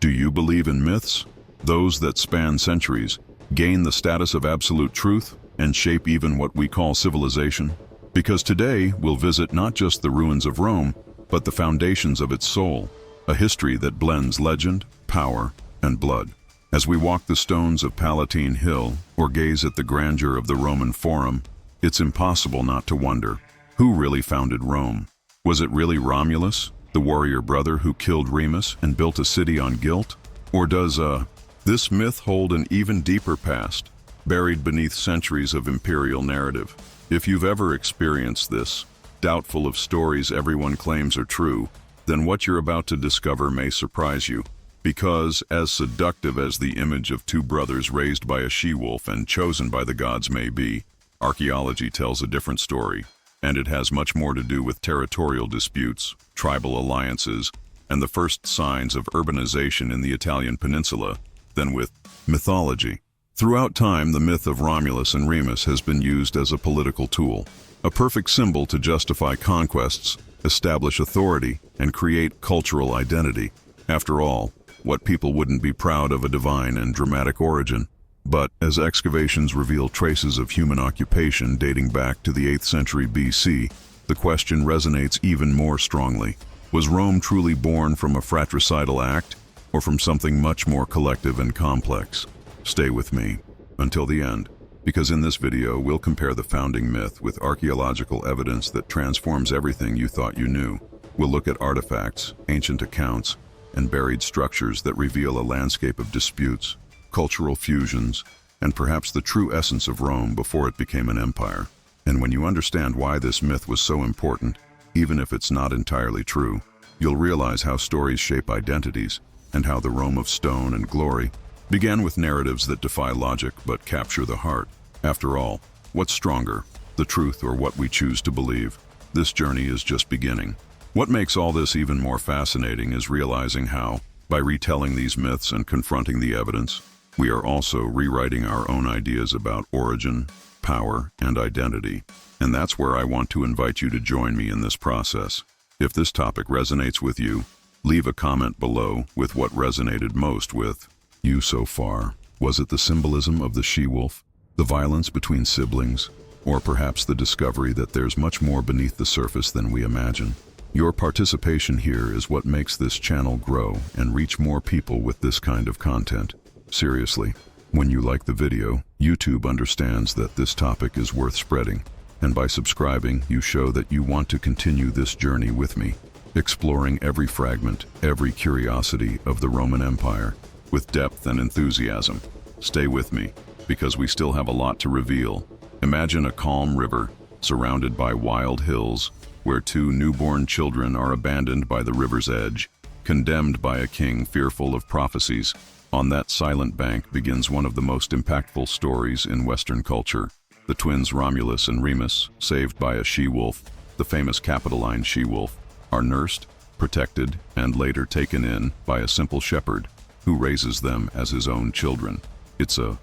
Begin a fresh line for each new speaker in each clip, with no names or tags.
Do you believe in myths? Those that span centuries, gain the status of absolute truth, and shape even what we call civilization? Because today we'll visit not just the ruins of Rome, but the foundations of its soul, a history that blends legend, power, and blood. As we walk the stones of Palatine Hill or gaze at the grandeur of the Roman Forum, it's impossible not to wonder, who really founded Rome? Was it really Romulus, the warrior brother who killed Remus and built a city on guilt? Or does this myth hold an even deeper past, buried beneath centuries of imperial narrative? If you've ever experienced this, doubtful of stories everyone claims are true, then what you're about to discover may surprise you. Because, as seductive as the image of two brothers raised by a she-wolf and chosen by the gods may be, archaeology tells a different story, and it has much more to do with territorial disputes, tribal alliances, and the first signs of urbanization in the Italian peninsula than with mythology. Throughout time, the myth of Romulus and Remus has been used as a political tool, a perfect symbol to justify conquests, establish authority, and create cultural identity. After all, what people wouldn't be proud of a divine and dramatic origin? But as excavations reveal traces of human occupation dating back to the 8th century BC, the question resonates even more strongly. Was Rome truly born from a fratricidal act, or from something much more collective and complex? Stay with me until the end, because in this video we'll compare the founding myth with archaeological evidence that transforms everything you thought you knew. We'll look at artifacts, ancient accounts, and buried structures that reveal a landscape of disputes, cultural fusions, and perhaps the true essence of Rome before it became an empire. And when you understand why this myth was so important, even if it's not entirely true, you'll realize how stories shape identities and how the Rome of stone and glory began with narratives that defy logic but capture the heart. After all, what's stronger, the truth or what we choose to believe? This journey is just beginning. What makes all this even more fascinating is realizing how, by retelling these myths and confronting the evidence, we are also rewriting our own ideas about origin, power, and identity. And that's where I want to invite you to join me in this process. If this topic resonates with you, leave a comment below with what resonated most with you so far. Was it the symbolism of the she-wolf, the violence between siblings, or perhaps the discovery that there's much more beneath the surface than we imagine? Your participation here is what makes this channel grow and reach more people with this kind of content. Seriously, when you like the video, YouTube understands that this topic is worth spreading, and by subscribing, you show that you want to continue this journey with me, exploring every fragment, every curiosity of the Roman Empire, with depth and enthusiasm. Stay with me, because we still have a lot to reveal. Imagine a calm river, surrounded by wild hills, where two newborn children are abandoned by the river's edge, condemned by a king fearful of prophecies. On that silent bank begins one of the most impactful stories in Western culture. The twins Romulus and Remus, saved by a she-wolf, the famous Capitoline she-wolf, are nursed, protected, and later taken in by a simple shepherd who raises them as his own children. It's a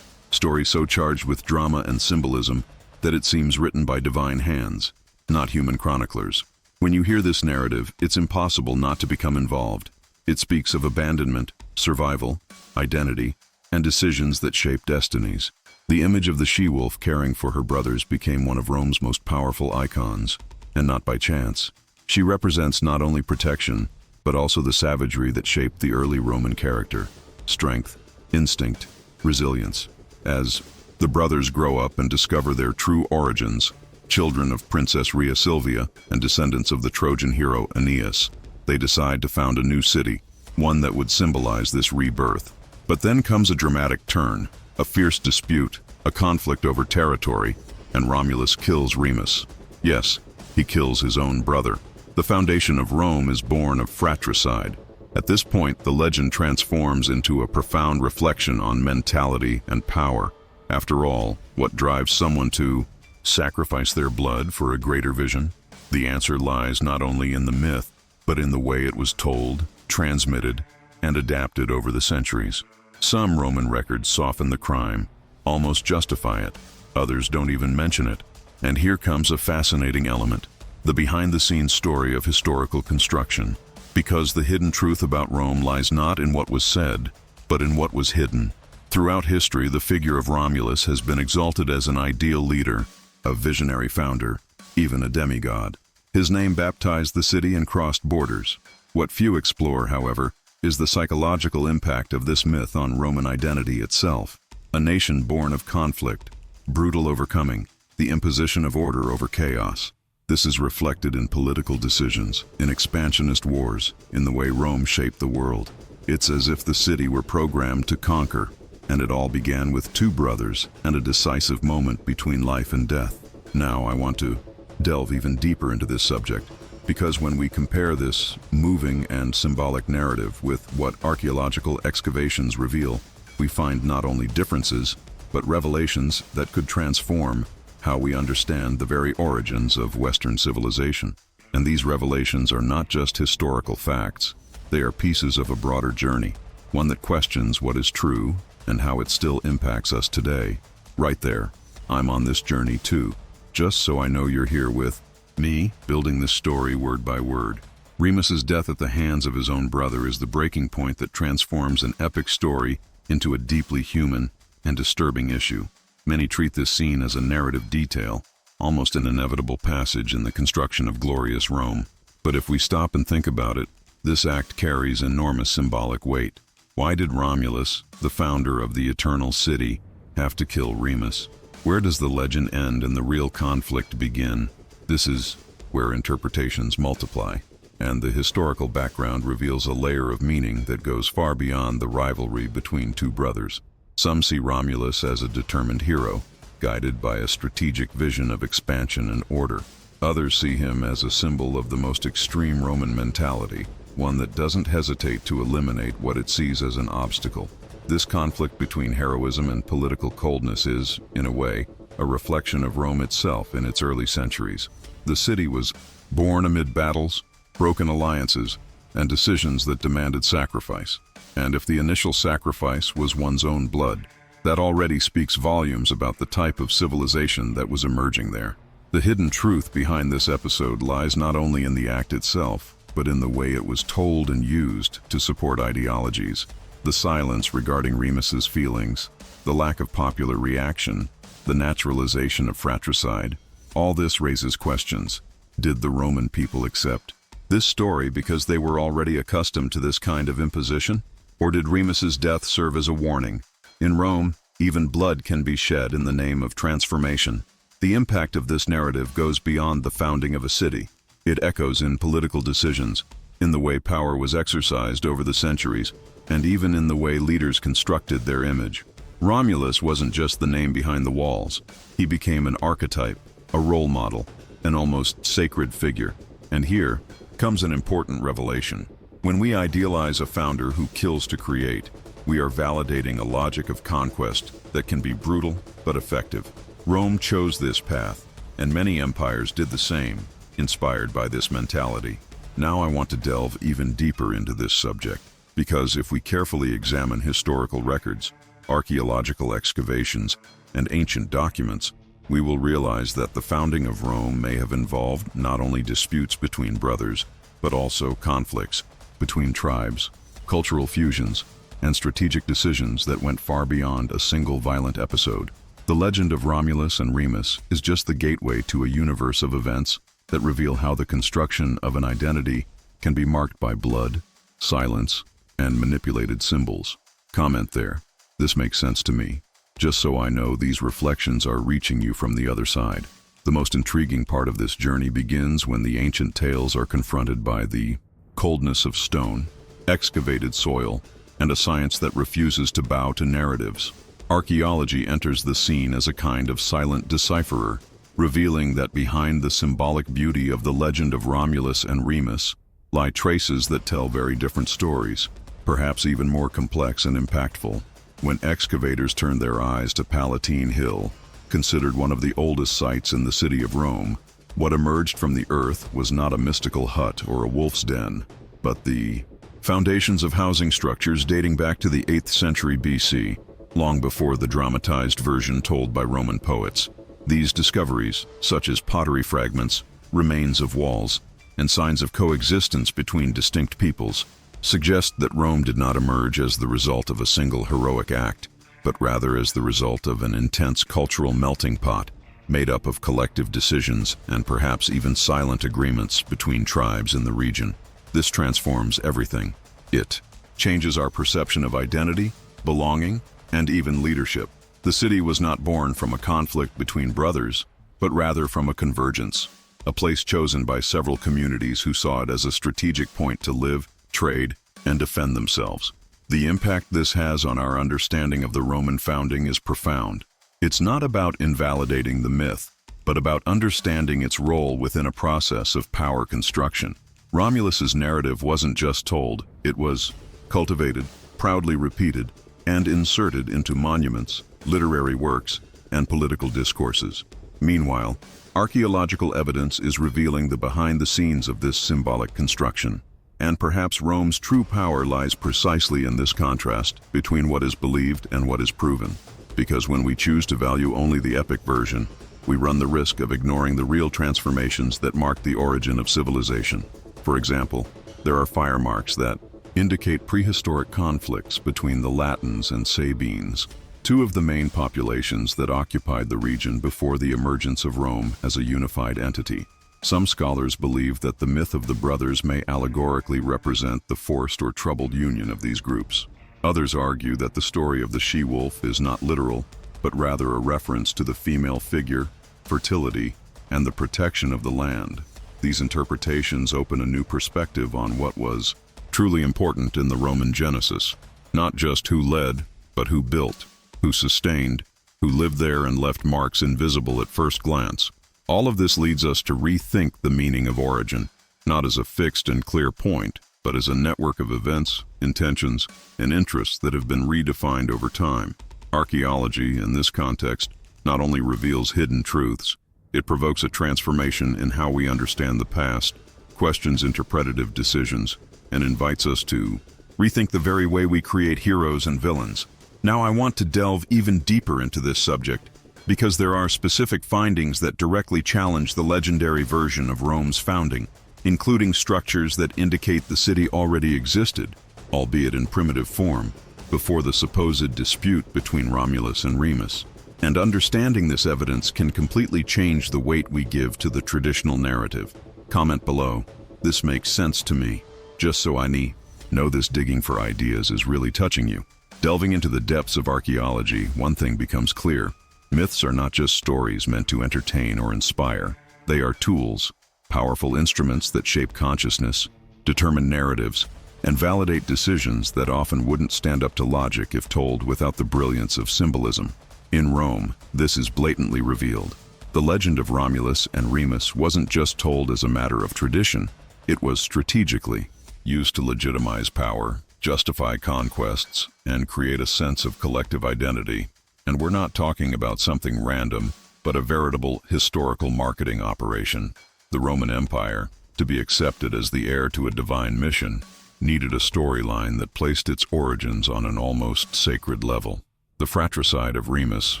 story so charged with drama and symbolism that it seems written by divine hands, not human chroniclers. When you hear this narrative, it's impossible not to become involved. It speaks of abandonment, survival, identity, and decisions that shape destinies. The image of the she-wolf caring for her brothers became one of Rome's most powerful icons, and not by chance. She represents not only protection, but also the savagery that shaped the early Roman character: strength, instinct, resilience. As the brothers grow up and discover their true origins, children of Princess Rhea Silvia and descendants of the Trojan hero Aeneas, they decide to found a new city, one that would symbolize this rebirth. But then comes a dramatic turn, a fierce dispute, a conflict over territory, and Romulus kills Remus. Yes, he kills his own brother. The foundation of Rome is born of fratricide. At this point, the legend transforms into a profound reflection on mentality and power. After all, what drives someone to sacrifice their blood for a greater vision? The answer lies not only in the myth, but in the way it was told, transmitted, and adapted over the centuries. Some Roman records soften the crime, almost justify it. Others don't even mention it. And here comes a fascinating element: the behind-the-scenes story of historical construction. Because the hidden truth about Rome lies not in what was said, but in what was hidden. Throughout history, the figure of Romulus has been exalted as an ideal leader, a visionary founder, even a demigod. His name baptized the city and crossed borders. What few explore, however, is the psychological impact of this myth on Roman identity itself. A nation born of conflict, brutal overcoming, the imposition of order over chaos. This is reflected in political decisions, in expansionist wars, in the way Rome shaped the world. It's as if the city were programmed to conquer, and it all began with two brothers and a decisive moment between life and death. Now I want to delve even deeper into this subject, because when we compare this moving and symbolic narrative with what archaeological excavations reveal, we find not only differences, but revelations that could transform how we understand the very origins of Western civilization. And these revelations are not just historical facts, they are pieces of a broader journey, one that questions what is true and how it still impacts us today. Right there, I'm on this journey too, just so I know you're here with me, building this story word by word. Remus's death at the hands of his own brother is the breaking point that transforms an epic story into a deeply human and disturbing issue. Many treat this scene as a narrative detail, almost an inevitable passage in the construction of glorious Rome. But if we stop and think about it, this act carries enormous symbolic weight. Why did Romulus, the founder of the eternal city, have to kill Remus? Where does the legend end and the real conflict begin? This is where interpretations multiply, and the historical background reveals a layer of meaning that goes far beyond the rivalry between two brothers. Some see Romulus as a determined hero, guided by a strategic vision of expansion and order. Others see him as a symbol of the most extreme Roman mentality, one that doesn't hesitate to eliminate what it sees as an obstacle. This conflict between heroism and political coldness is, in a way, a reflection of Rome itself in its early centuries. The city was born amid battles, broken alliances, and decisions that demanded sacrifice. And if the initial sacrifice was one's own blood, that already speaks volumes about the type of civilization that was emerging there. The hidden truth behind this episode lies not only in the act itself, but in the way it was told and used to support ideologies. The silence regarding Remus's feelings, the lack of popular reaction, the naturalization of fratricide, all this raises questions. Did the Roman people accept this story because they were already accustomed to this kind of imposition? Or did Remus's death serve as a warning? In Rome, even blood can be shed in the name of transformation. The impact of this narrative goes beyond the founding of a city. It echoes in political decisions, in the way power was exercised over the centuries, and even in the way leaders constructed their image. Romulus wasn't just the name behind the walls. He became an archetype, a role model, an almost sacred figure. And here comes an important revelation. When we idealize a founder who kills to create, we are validating a logic of conquest that can be brutal but effective. Rome chose this path, and many empires did the same, inspired by this mentality. Now I want to delve even deeper into this subject, because if we carefully examine historical records, archaeological excavations, and ancient documents, we will realize that the founding of Rome may have involved not only disputes between brothers, but also conflicts between tribes, cultural fusions, and strategic decisions that went far beyond a single violent episode. The legend of Romulus and Remus is just the gateway to a universe of events that reveal how the construction of an identity can be marked by blood, silence, and manipulated symbols. Comment there. This makes sense to me, just so I know these reflections are reaching you from the other side. The most intriguing part of this journey begins when the ancient tales are confronted by the coldness of stone, excavated soil, and a science that refuses to bow to narratives. Archaeology enters the scene as a kind of silent decipherer, revealing that behind the symbolic beauty of the legend of Romulus and Remus lie traces that tell very different stories, perhaps even more complex and impactful. When excavators turned their eyes to Palatine Hill, considered one of the oldest sites in the city of Rome, what emerged from the earth was not a mystical hut or a wolf's den, but the foundations of housing structures dating back to the 8th century BC, long before the dramatized version told by Roman poets. These discoveries, such as pottery fragments, remains of walls, and signs of coexistence between distinct peoples suggest that Rome did not emerge as the result of a single heroic act, but rather as the result of an intense cultural melting pot made up of collective decisions and perhaps even silent agreements between tribes in the region. This transforms everything. It changes our perception of identity, belonging, and even leadership. The city was not born from a conflict between brothers, but rather from a convergence, a place chosen by several communities who saw it as a strategic point to live, trade, and defend themselves. The impact this has on our understanding of the Roman founding is profound. It's not about invalidating the myth, but about understanding its role within a process of power construction. Romulus's narrative wasn't just told, it was cultivated, proudly repeated, and inserted into monuments, literary works, and political discourses. Meanwhile, archaeological evidence is revealing the behind-the-scenes of this symbolic construction. And perhaps Rome's true power lies precisely in this contrast between what is believed and what is proven. Because when we choose to value only the epic version, we run the risk of ignoring the real transformations that mark the origin of civilization. For example, there are fire marks that indicate prehistoric conflicts between the Latins and Sabines, two of the main populations that occupied the region before the emergence of Rome as a unified entity. Some scholars believe that the myth of the brothers may allegorically represent the forced or troubled union of these groups. Others argue that the story of the she-wolf is not literal, but rather a reference to the female figure, fertility, and the protection of the land. These interpretations open a new perspective on what was truly important in the Roman Genesis, not just who led, but who built, who sustained, who lived there and left marks invisible at first glance. All of this leads us to rethink the meaning of origin, not as a fixed and clear point, but as a network of events, intentions, and interests that have been redefined over time. Archaeology, in this context, not only reveals hidden truths, it provokes a transformation in how we understand the past, questions interpretative decisions, and invites us to rethink the very way we create heroes and villains. Now I want to delve even deeper into this subject, because there are specific findings that directly challenge the legendary version of Rome's founding, including structures that indicate the city already existed, albeit in primitive form, before the supposed dispute between Romulus and Remus. And understanding this evidence can completely change the weight we give to the traditional narrative. Comment below, this makes sense to me, just so I know this digging for ideas is really touching you. Delving into the depths of archaeology, one thing becomes clear. Myths are not just stories meant to entertain or inspire. They are tools, powerful instruments that shape consciousness, determine narratives, and validate decisions that often wouldn't stand up to logic if told without the brilliance of symbolism. In Rome, this is blatantly revealed. The legend of Romulus and Remus wasn't just told as a matter of tradition, it was strategically used to legitimize power, justify conquests, and create a sense of collective identity. And we're not talking about something random, but a veritable historical marketing operation. The Roman Empire, to be accepted as the heir to a divine mission, needed a storyline that placed its origins on an almost sacred level. The fratricide of Remus,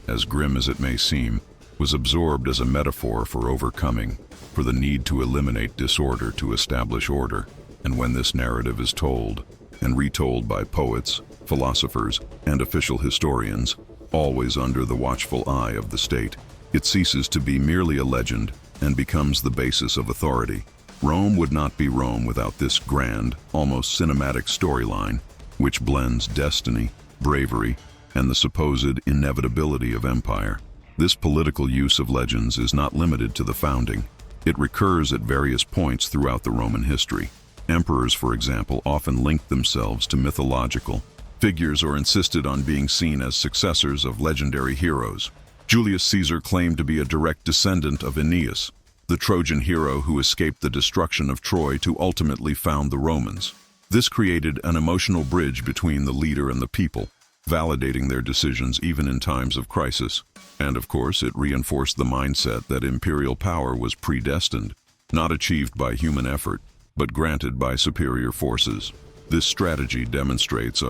as grim as it may seem, was absorbed as a metaphor for overcoming, for the need to eliminate disorder to establish order. And when this narrative is told, and retold by poets, philosophers, and official historians, always under the watchful eye of the state, it ceases to be merely a legend and becomes the basis of authority. Rome would not be Rome without this grand, almost cinematic storyline, which blends destiny, bravery, and the supposed inevitability of empire. This political use of legends is not limited to the founding. It recurs at various points throughout the Roman history. Emperors, for example, often linked themselves to mythological figures or insisted on being seen as successors of legendary heroes. Julius Caesar claimed to be a direct descendant of Aeneas, the Trojan hero who escaped the destruction of Troy to ultimately found the Romans. This created an emotional bridge between the leader and the people, validating their decisions even in times of crisis. And of course, it reinforced the mindset that imperial power was predestined, not achieved by human effort, but granted by superior forces. This strategy demonstrates,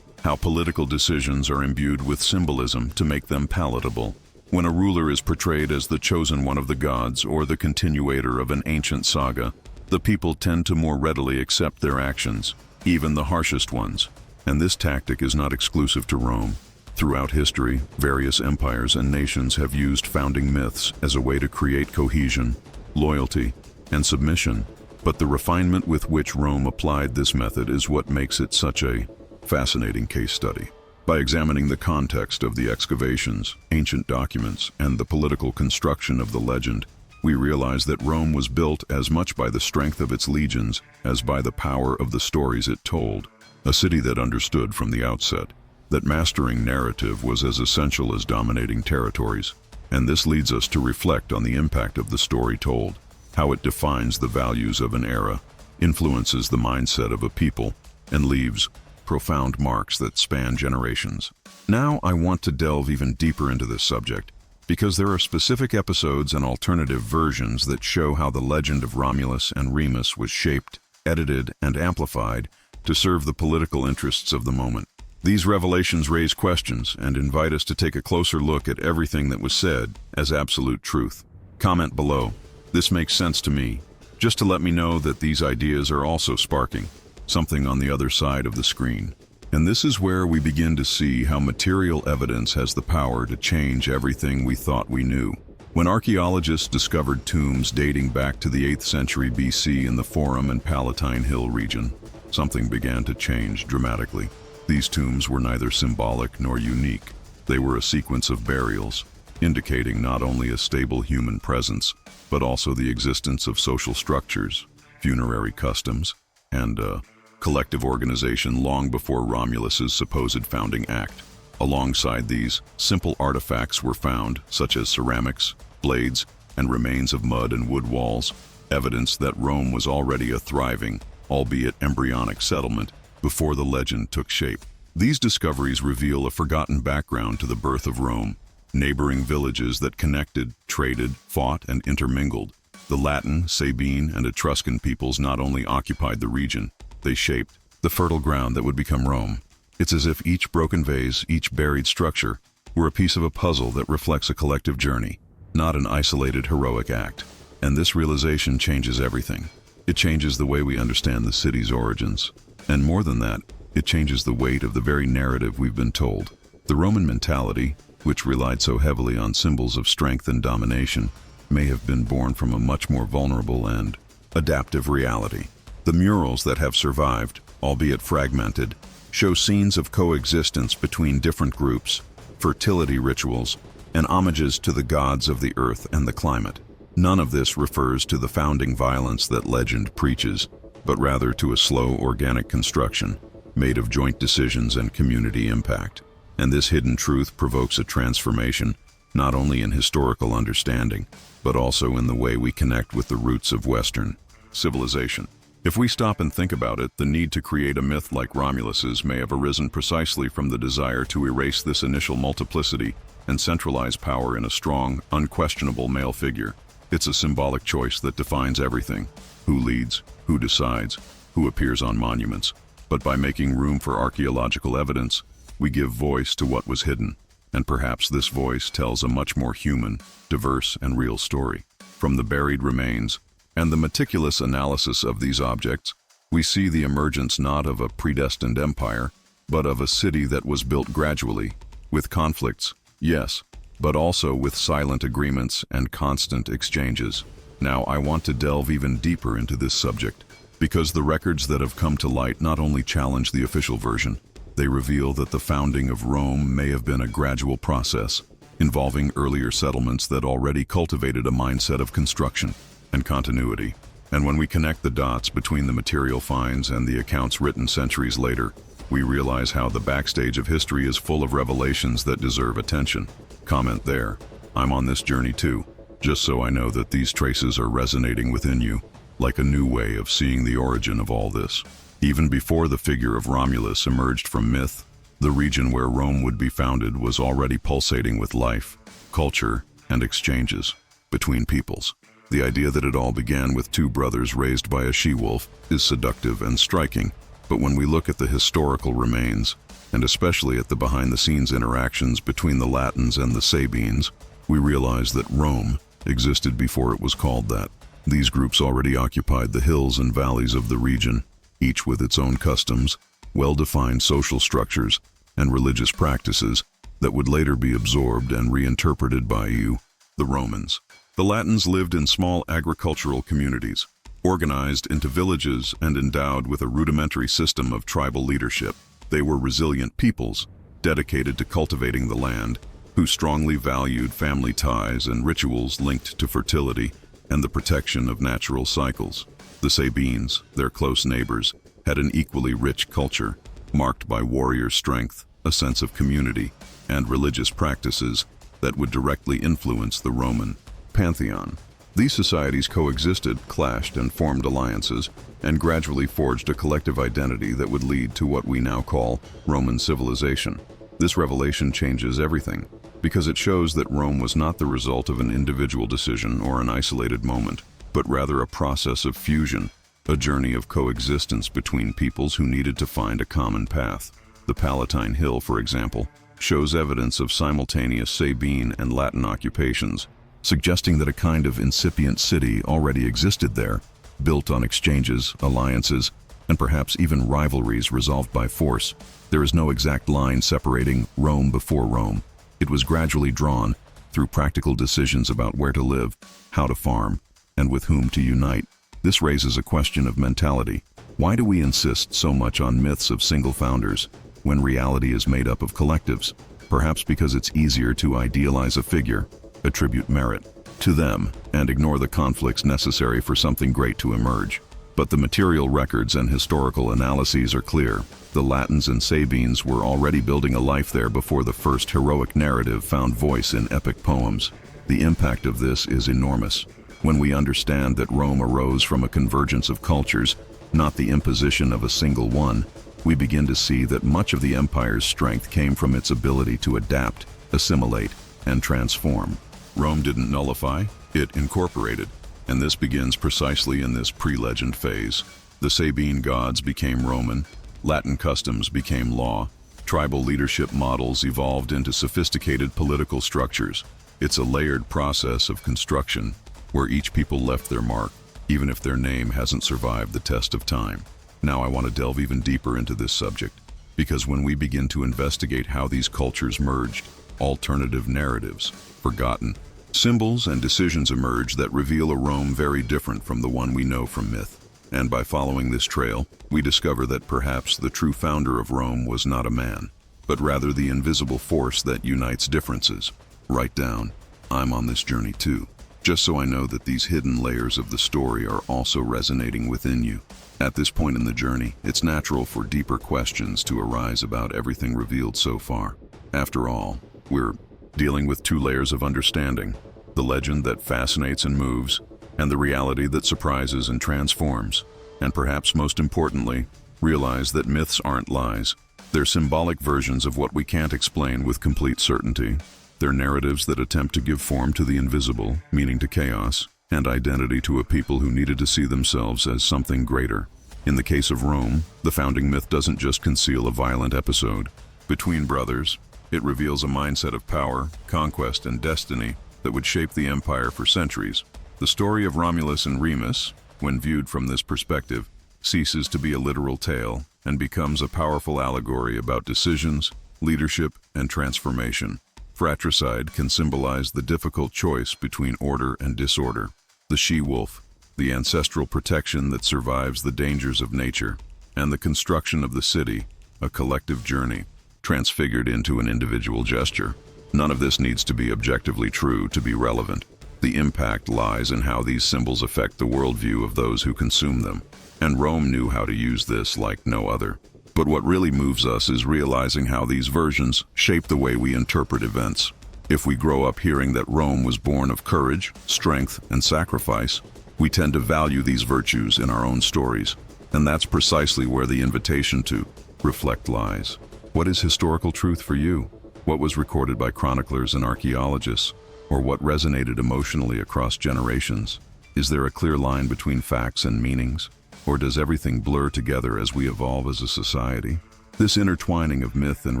how political decisions are imbued with symbolism to make them palatable. When a ruler is portrayed as the chosen one of the gods or the continuator of an ancient saga, The people tend to more readily accept their actions, even the harshest ones. And this tactic is not exclusive to Rome. Throughout history, various empires and nations have used founding myths as a way to create cohesion, loyalty, and submission. But the refinement with which Rome applied this method is what makes it such a fascinating case study. By examining the context of the excavations, ancient documents, and the political construction of the legend, we realize that Rome was built as much by the strength of its legions as by the power of the stories it told. A city that understood from the outset that mastering narrative was as essential as dominating territories. And this leads us to reflect on the impact of the story told, how it defines the values of an era, influences the mindset of a people, and leaves profound marks that span generations. Now I want to delve even deeper into this subject, because there are specific episodes and alternative versions that show how the legend of Romulus and Remus was shaped, edited, and amplified to serve the political interests of the moment. These revelations raise questions and invite us to take a closer look at everything that was said as absolute truth. Comment below, "This makes sense to me," just to let me know that these ideas are also sparking something on the other side of the screen. And this is where we begin to see how material evidence has the power to change everything we thought we knew. When archaeologists discovered tombs dating back to the 8th century BC in the Forum and Palatine Hill region, something began to change dramatically. These tombs were neither symbolic nor unique. They were a sequence of burials, indicating not only a stable human presence, but also the existence of social structures, funerary customs, and a collective organization long before Romulus's supposed founding act. Alongside these, simple artifacts were found, such as ceramics, blades, and remains of mud and wood walls, evidence that Rome was already a thriving, albeit embryonic settlement, before the legend took shape. These discoveries reveal a forgotten background to the birth of Rome, neighboring villages that connected, traded, fought, and intermingled. The Latin, Sabine, and Etruscan peoples not only occupied the region, they shaped the fertile ground that would become Rome. It's as if each broken vase, each buried structure, were a piece of a puzzle that reflects a collective journey, not an isolated heroic act. And this realization changes everything. It changes the way we understand the city's origins. And more than that, it changes the weight of the very narrative we've been told. The Roman mentality, which relied so heavily on symbols of strength and domination, may have been born from a much more vulnerable and adaptive reality. The murals that have survived, albeit fragmented, show scenes of coexistence between different groups, fertility rituals, and homages to the gods of the earth and the climate. None of this refers to the founding violence that legend preaches, but rather to a slow, organic construction, made of joint decisions and community impact. And this hidden truth provokes a transformation, not only in historical understanding, but also in the way we connect with the roots of Western civilization. If we stop and think about it, the need to create a myth like Romulus's may have arisen precisely from the desire to erase this initial multiplicity and centralize power in a strong, unquestionable male figure. It's a symbolic choice that defines everything: who leads, who decides, who appears on monuments. But by making room for archaeological evidence, we give voice to what was hidden. And perhaps this voice tells a much more human, diverse, and real story. From the buried remains and the meticulous analysis of these objects, we see the emergence not of a predestined empire, but of a city that was built gradually, with conflicts, yes, but also with silent agreements and constant exchanges. Now I want to delve even deeper into this subject, because the records that have come to light not only challenge the official version, they reveal that the founding of Rome may have been a gradual process, involving earlier settlements that already cultivated a mindset of construction and continuity. And when we connect the dots between the material finds and the accounts written centuries later, we realize how the backstage of history is full of revelations that deserve attention. Comment there, "I'm on this journey too," just so I know that these traces are resonating within you, like a new way of seeing the origin of all this. Even before the figure of Romulus emerged from myth, the region where Rome would be founded was already pulsating with life, culture, and exchanges between peoples. The idea that it all began with two brothers raised by a she-wolf is seductive and striking, but when we look at the historical remains, and especially at the behind-the-scenes interactions between the Latins and the Sabines, we realize that Rome existed before it was called that. These groups already occupied the hills and valleys of the region, each with its own customs, well-defined social structures, and religious practices that would later be absorbed and reinterpreted by you, the Romans. The Latins lived in small agricultural communities, organized into villages and endowed with a rudimentary system of tribal leadership. They were resilient peoples, dedicated to cultivating the land, who strongly valued family ties and rituals linked to fertility and the protection of natural cycles. The Sabines, their close neighbors, had an equally rich culture, marked by warrior strength, a sense of community, and religious practices that would directly influence the Roman pantheon. These societies coexisted, clashed, and formed alliances, and gradually forged a collective identity that would lead to what we now call Roman civilization. This revelation changes everything, because it shows that Rome was not the result of an individual decision or an isolated moment, but rather a process of fusion, a journey of coexistence between peoples who needed to find a common path. The Palatine Hill, for example, shows evidence of simultaneous Sabine and Latin occupations, suggesting that a kind of incipient city already existed there, built on exchanges, alliances, and perhaps even rivalries resolved by force. There is no exact line separating Rome before Rome. It was gradually drawn through practical decisions about where to live, how to farm, and with whom to unite. This raises a question of mentality. Why do we insist so much on myths of single founders when reality is made up of collectives? Perhaps because it's easier to idealize a figure, attribute merit to them, and ignore the conflicts necessary for something great to emerge. But the material records and historical analyses are clear. The Latins and Sabines were already building a life there before the first heroic narrative found voice in epic poems. The impact of this is enormous. When we understand that Rome arose from a convergence of cultures, not the imposition of a single one, we begin to see that much of the empire's strength came from its ability to adapt, assimilate, and transform. Rome didn't nullify, it incorporated, and this begins precisely in this pre-legend phase. The Sabine gods became Roman, Latin customs became law, tribal leadership models evolved into sophisticated political structures. It's a layered process of construction where each people left their mark, even if their name hasn't survived the test of time. Now I want to delve even deeper into this subject, because when we begin to investigate how these cultures merged, alternative narratives, forgotten symbols and decisions emerge that reveal a Rome very different from the one we know from myth. And by following this trail, we discover that perhaps the true founder of Rome was not a man, but rather the invisible force that unites differences. Write down, I'm on this journey too, just so I know that these hidden layers of the story are also resonating within you. At this point in the journey, it's natural for deeper questions to arise about everything revealed so far. After all, we're dealing with two layers of understanding: the legend that fascinates and moves, and the reality that surprises and transforms. And perhaps most importantly, realize that myths aren't lies. They're symbolic versions of what we can't explain with complete certainty. They're narratives that attempt to give form to the invisible, meaning to chaos, and identity to a people who needed to see themselves as something greater. In the case of Rome, the founding myth doesn't just conceal a violent episode between brothers. It reveals a mindset of power, conquest, and destiny that would shape the empire for centuries. The story of Romulus and Remus, when viewed from this perspective, ceases to be a literal tale and becomes a powerful allegory about decisions, leadership, and transformation. Fratricide can symbolize the difficult choice between order and disorder. The she-wolf, the ancestral protection that survives the dangers of nature, and the construction of the city, a collective journey, transfigured into an individual gesture. None of this needs to be objectively true to be relevant. The impact lies in how these symbols affect the worldview of those who consume them. And Rome knew how to use this like no other. But what really moves us is realizing how these versions shape the way we interpret events. If we grow up hearing that Rome was born of courage, strength, and sacrifice, we tend to value these virtues in our own stories. And that's precisely where the invitation to reflect lies. What is historical truth for you? What was recorded by chroniclers and archaeologists? Or what resonated emotionally across generations? Is there a clear line between facts and meanings? Or does everything blur together as we evolve as a society? This intertwining of myth and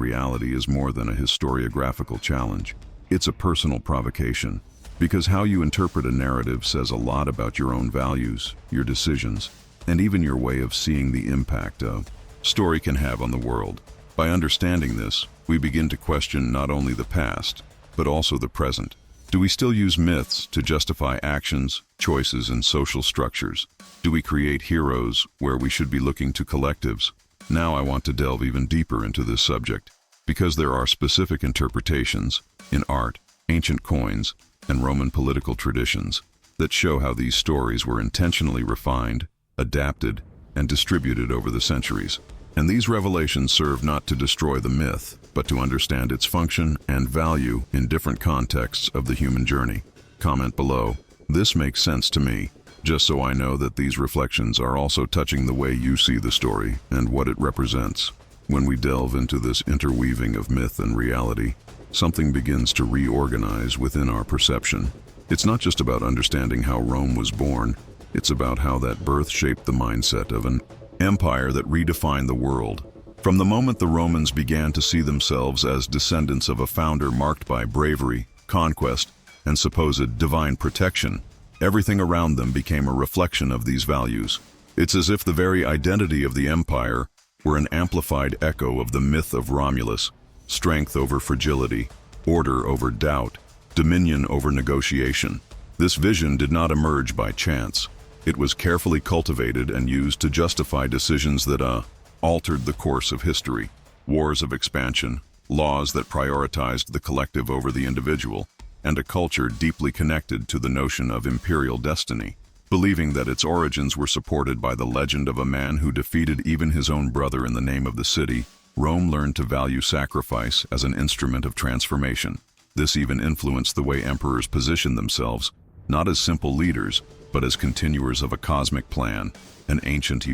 reality is more than a historiographical challenge. It's a personal provocation, Because how you interpret a narrative says a lot about your own values, your decisions, and even your way of seeing the impact a story can have on the world. By understanding this, we begin to question not only the past, but also the present. Do we still use myths to justify actions, choices, and social structures? Do we create heroes where we should be looking to collectives? Now I want to delve even deeper into this subject, because there are specific interpretations in art, ancient coins, and Roman political traditions that show how these stories were intentionally refined, adapted, and distributed over the centuries. And these revelations serve not to destroy the myth, but to understand its function and value in different contexts of the human journey. Comment below, this makes sense to me, just so I know that these reflections are also touching the way you see the story and what it represents. When we delve into this interweaving of myth and reality, something begins to reorganize within our perception. It's not just about understanding how Rome was born, it's about how that birth shaped the mindset of an empire that redefined the world. From the moment the Romans began to see themselves as descendants of a founder marked by bravery, conquest, and supposed divine protection, everything around them became a reflection of these values. It's as if the very identity of the empire were an amplified echo of the myth of Romulus: strength over fragility, order over doubt, dominion over negotiation. This vision did not emerge by chance. It was carefully cultivated and used to justify decisions that altered the course of history. Wars of expansion, laws that prioritized the collective over the individual, and a culture deeply connected to the notion of imperial destiny. Believing that its origins were supported by the legend of a man who defeated even his own brother in the name of the city, Rome learned to value sacrifice as an instrument of transformation. This even influenced the way emperors positioned themselves, not as simple leaders, but as continuers of a cosmic plan, an ancient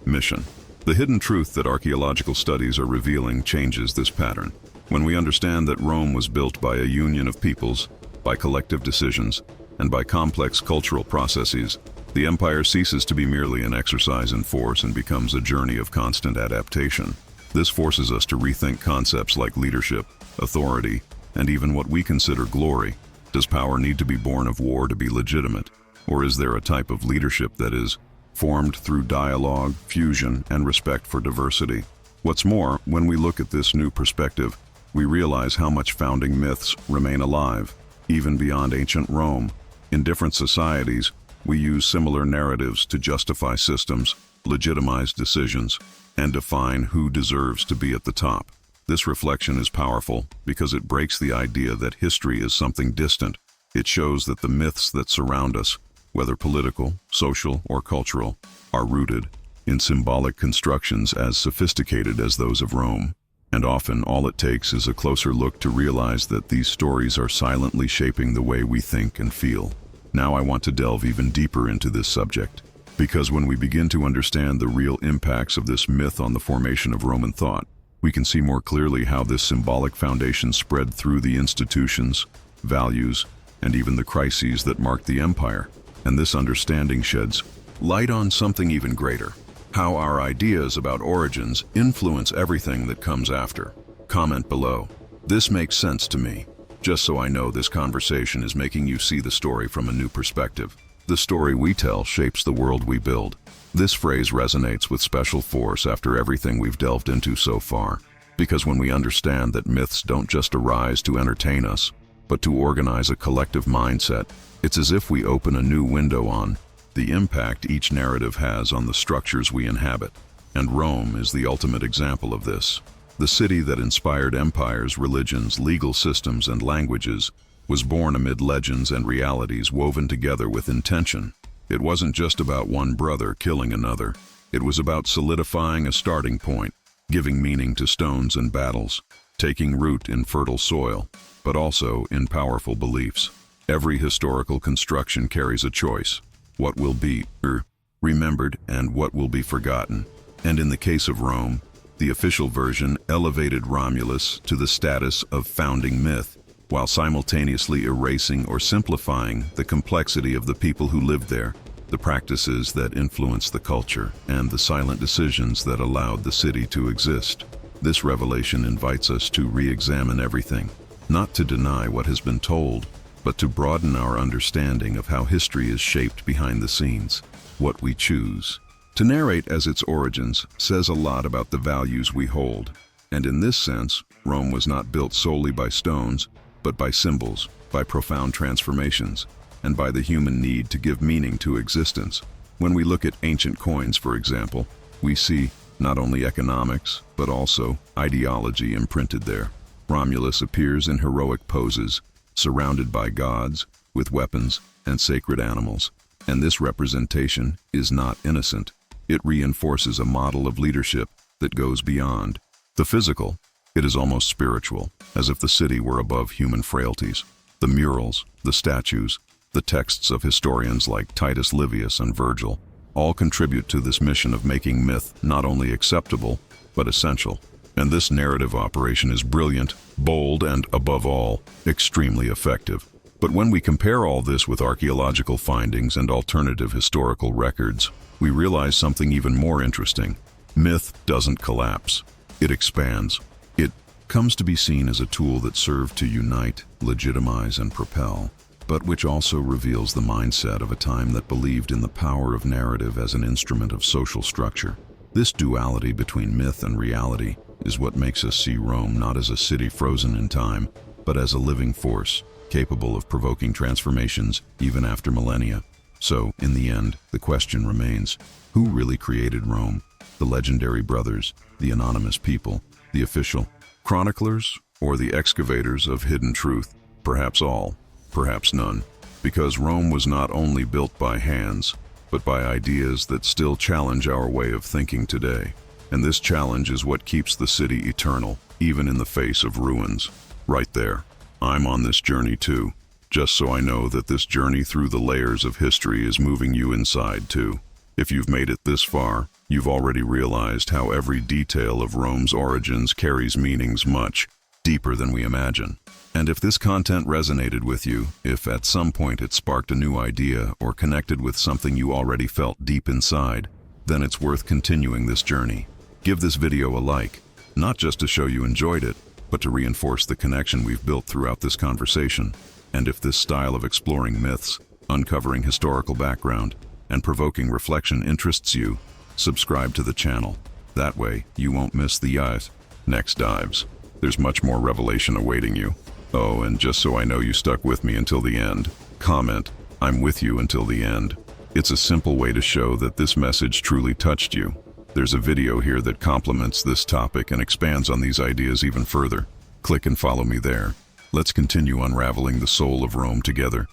mission. The hidden truth that archaeological studies are revealing changes this pattern. When we understand that Rome was built by a union of peoples, by collective decisions, and by complex cultural processes, the empire ceases to be merely an exercise in force and becomes a journey of constant adaptation. This forces us to rethink concepts like leadership, authority, and even what we consider glory. Does power need to be born of war to be legitimate? Or is there a type of leadership that is formed through dialogue, fusion, and respect for diversity? What's more, when we look at this new perspective, we realize how much founding myths remain alive, even beyond ancient Rome. In different societies, we use similar narratives to justify systems, legitimize decisions, and define who deserves to be at the top. This reflection is powerful because it breaks the idea that history is something distant. It shows that the myths that surround us, whether political, social, or cultural, are rooted in symbolic constructions as sophisticated as those of Rome. And often all it takes is a closer look to realize that these stories are silently shaping the way we think and feel. Now I want to delve even deeper into this subject, because when we begin to understand the real impacts of this myth on the formation of Roman thought, we can see more clearly how this symbolic foundation spread through the institutions, values, and even the crises that marked the empire. And this understanding sheds light on something even greater: how our ideas about origins influence everything that comes after. Comment below, this makes sense to me, just so I know this conversation is making you see the story from a new perspective. The story we tell shapes the world we build. This phrase resonates with special force after everything we've delved into so far, because when we understand that myths don't just arise to entertain us, but to organize a collective mindset, it's as if we open a new window on the impact each narrative has on the structures we inhabit. And Rome is the ultimate example of this. The city that inspired empires, religions, legal systems, and languages was born amid legends and realities woven together with intention. It wasn't just about one brother killing another. It was about solidifying a starting point, giving meaning to stones and battles, taking root in fertile soil, but also in powerful beliefs. Every historical construction carries a choice: what will be remembered and what will be forgotten. And in the case of Rome, the official version elevated Romulus to the status of founding myth, while simultaneously erasing or simplifying the complexity of the people who lived there, the practices that influenced the culture, and the silent decisions that allowed the city to exist. This revelation invites us to re-examine everything, not to deny what has been told, but to broaden our understanding of how history is shaped behind the scenes, what we choose to narrate as its origins says a lot about the values we hold. And in this sense, Rome was not built solely by stones, but by symbols, by profound transformations, and by the human need to give meaning to existence. When we look at ancient coins, for example, we see not only economics, but also ideology imprinted there. Romulus appears in heroic poses, surrounded by gods, with weapons and sacred animals. And this representation is not innocent. It reinforces a model of leadership that goes beyond the physical. It is almost spiritual, as if the city were above human frailties. The murals, the statues, the texts of historians like Titus Livius and Virgil all contribute to this mission of making myth not only acceptable, but essential. And this narrative operation is brilliant, bold, and, above all, extremely effective. But when we compare all this with archaeological findings and alternative historical records, we realize something even more interesting. Myth doesn't collapse. It expands. It comes to be seen as a tool that served to unite, legitimize, and propel, but which also reveals the mindset of a time that believed in the power of narrative as an instrument of social structure. This duality between myth and reality is what makes us see Rome not as a city frozen in time, but as a living force, capable of provoking transformations even after millennia. So, in the end, the question remains, who really created Rome? The legendary brothers, the anonymous people, the official chroniclers, or the excavators of hidden truth? Perhaps all, perhaps none. Because Rome was not only built by hands, but by ideas that still challenge our way of thinking today. And this challenge is what keeps the city eternal, even in the face of ruins. Right there. I'm on this journey too, just so I know that this journey through the layers of history is moving you inside too. If you've made it this far, you've already realized how every detail of Rome's origins carries meanings much deeper than we imagine. And if this content resonated with you, if at some point it sparked a new idea or connected with something you already felt deep inside, then it's worth continuing this journey. Give this video a like, not just to show you enjoyed it, but to reinforce the connection we've built throughout this conversation. And if this style of exploring myths, uncovering historical background, and provoking reflection interests you, subscribe to the channel. That way, you won't miss the next dives. There's much more revelation awaiting you. Oh, and just so I know you stuck with me until the end, comment, "I'm with you until the end." It's a simple way to show that this message truly touched you. There's a video here that complements this topic and expands on these ideas even further. Click and follow me there. Let's continue unraveling the soul of Rome together.